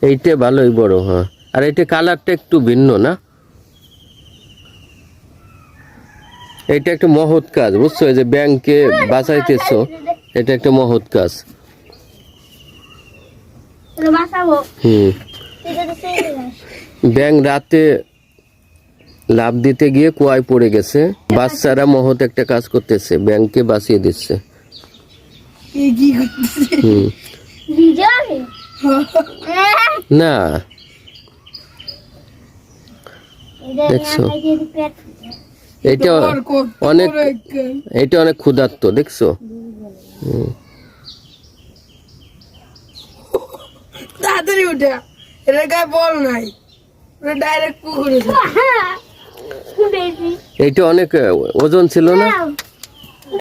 এইটা ভালোই বড়। হ্যাঁ, আর এটা কালারটা একটু ভিন্ন না? এটা একটা মহৎ কাজ, বুঝছো? এই যে ব্যাংকে বাঁচাইতেছো, এটা একটা মহৎ কাজ। ব্যাংক রাতে লাভ দিতে গিয়ে কুয়ায় পড়ে গেছে, বাচ্চারা মহৎ একটা কাজ করতেছে, ব্যাংককে বাঁচিয়ে দিচ্ছে। না, দেখছো এটা অনেক ক্ষুধার্ত, দেখছো? তাড়াতাড়ি উঠে, এর গায়ে বল নাই, ডাইরেক্ট পুকুরে। এইটা অনেক ওজন ছিল না?